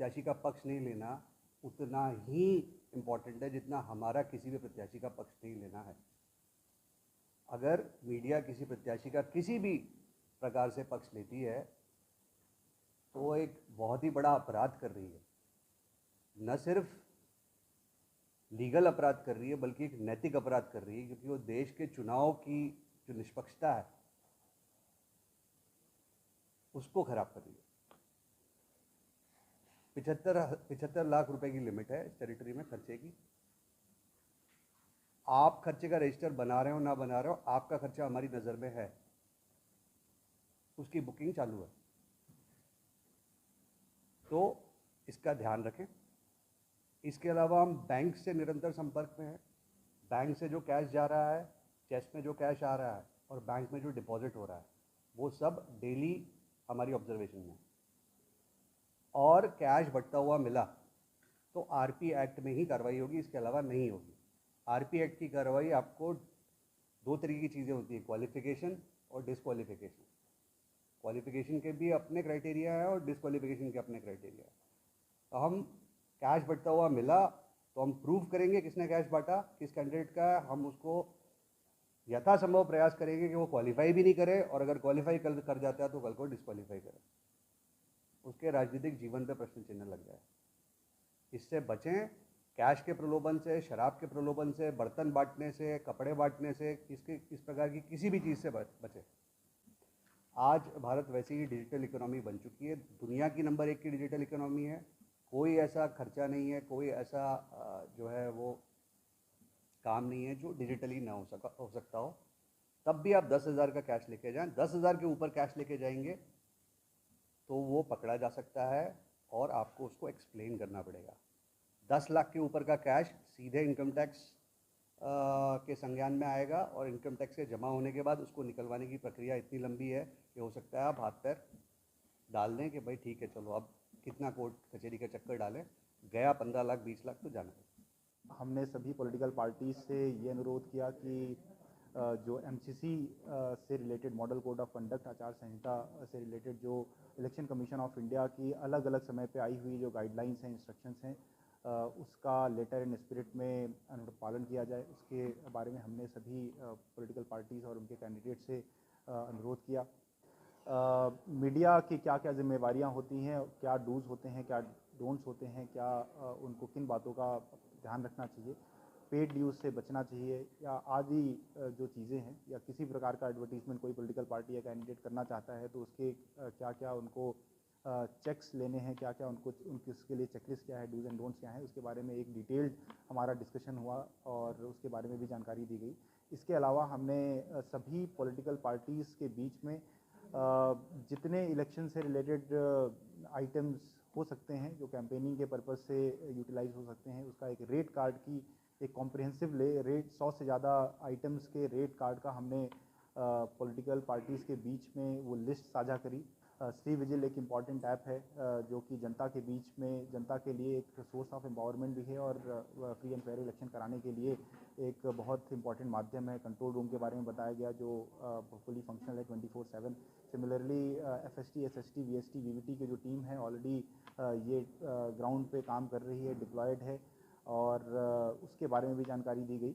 प्रत्याशी का पक्ष नहीं लेना उतना ही इम्पोर्टेंट है जितना हमारा किसी भी प्रत्याशी का पक्ष नहीं लेना है। अगर मीडिया किसी प्रत्याशी का किसी भी प्रकार से पक्ष लेती है तो वो एक बहुत ही बड़ा अपराध कर रही है। न सिर्फ लीगल अपराध कर रही है बल्कि एक नैतिक अपराध कर रही है, क्योंकि वो देश के चुनाव की जो निष्पक्षता है उसको खराब कर रही है। 75 लाख रुपए की लिमिट है इस टेरिटरी में खर्चे की। आप खर्चे का रजिस्टर बना रहे हो ना बना रहे हो, आपका खर्चा हमारी नज़र में है, उसकी बुकिंग चालू है, तो इसका ध्यान रखें। इसके अलावा हम बैंक से निरंतर संपर्क में हैं। बैंक से जो कैश जा रहा है, चेस्ट में जो कैश आ रहा है और बैंक में जो डिपॉजिट हो रहा है वो सब डेली हमारी ऑब्जर्वेशन में। और कैश बढ़ता हुआ मिला तो आरपी एक्ट में ही कार्रवाई होगी, इसके अलावा नहीं होगी। आरपी एक्ट की कार्रवाई आपको दो तरीके की चीज़ें होती है, क्वालिफिकेशन और डिसक्वालिफिकेशन। क्वालिफिकेशन के भी अपने क्राइटेरिया है और डिसक्वालिफिकेशन के अपने क्राइटेरिया है। तो हम कैश बढ़ता हुआ मिला तो हम प्रूव करेंगे किसने कैश बांटा, किस कैंडिडेट का है। हम उसको यथासंभव प्रयास करेंगे कि वो क्वालिफाई भी नहीं करे, और अगर क्वालिफाई कर जाता है तो कल को डिसक्वालीफाई करे, उसके राजनीतिक जीवन पे प्रश्न चिन्ह लग जाए। इससे बचें, कैश के प्रलोभन से, शराब के प्रलोभन से, बर्तन बांटने से, कपड़े बांटने से, इस प्रकार की किसी भी चीज़ से बचें। आज भारत वैसे ही डिजिटल इकोनॉमी बन चुकी है, दुनिया की नंबर 1 की डिजिटल इकोनॉमी है। कोई ऐसा खर्चा नहीं है, कोई ऐसा जो है वो काम नहीं है जो डिजिटली ना हो सकता हो। तब भी आप 10,000 का कैश लेके जाएं, 10,000 के ऊपर कैश लेके जाएंगे तो वो पकड़ा जा सकता है और आपको उसको एक्सप्लेन करना पड़ेगा। 10 लाख के ऊपर का कैश सीधे इनकम टैक्स के संज्ञान में आएगा, और इनकम टैक्स के जमा होने के बाद उसको निकलवाने की प्रक्रिया इतनी लंबी है कि हो सकता है आप हाथ पैर डाल दें कि भाई ठीक है चलो अब कितना कोर्ट कचहरी का चक्कर डालें, गया 15 लाख 20 लाख तो जाना है। हमने सभी पॉलिटिकल पार्टीज से ये अनुरोध किया कि जो एमसीसी से related model code of conduct आचार संहिता से रिलेटेड जो इलेक्शन कमीशन ऑफ इंडिया की अलग अलग समय पे आई हुई जो गाइडलाइंस हैं, इंस्ट्रक्शंस हैं, उसका लेटर एंड स्पिरिट में पालन किया जाए। उसके बारे में हमने सभी पॉलिटिकल पार्टीज़ और उनके कैंडिडेट से अनुरोध किया। मीडिया की क्या क्या जिम्मेवारियां होती हैं, क्या डूज होते हैं, क्या डोंट्स होते हैं, क्या उनको किन बातों का ध्यान रखना चाहिए, पेड न्यूज़ से बचना चाहिए, या आदि जो चीज़ें हैं, या किसी प्रकार का एडवर्टीजमेंट कोई पॉलिटिकल पार्टी या कैंडिडेट करना चाहता है तो उसके क्या क्या उनको चेक्स लेने हैं, क्या क्या उनको उनके उसके लिए चेकलिस्ट क्या है, डूज एंड डोंट्स क्या है, उसके बारे में एक डिटेल्ड हमारा डिस्कशन हुआ और उसके बारे में भी जानकारी दी गई। इसके अलावा हमने सभी पॉलिटिकल पार्टीज़ के बीच में जितने इलेक्शन से रिलेटेड आइटम्स हो सकते हैं जो कैंपेनिंग के पर्पज़ से यूटिलाइज हो सकते हैं, उसका एक रेट कार्ड की एक कॉम्प्रिहेंसिव रेट 100 से ज़्यादा आइटम्स के रेट कार्ड का हमने पॉलिटिकल पार्टीज़ के बीच में वो लिस्ट साझा करी। सी विजिल एक इम्पॉर्टेंट ऐप है जो कि जनता के बीच में, जनता के लिए एक सोर्स ऑफ एम्पावरमेंट भी है और फ्री एंड फेयर इलेक्शन कराने के लिए एक बहुत इंपॉर्टेंट माध्यम है। कंट्रोल रूम के बारे में बताया गया जो फुली फंक्शनल है 24/7। Similarly FST, SST, VST, VVT की जो टीम है ऑलरेडी ये ग्राउंड पे काम कर रही है, डिप्लॉयड है, और उसके बारे में भी जानकारी दी गई।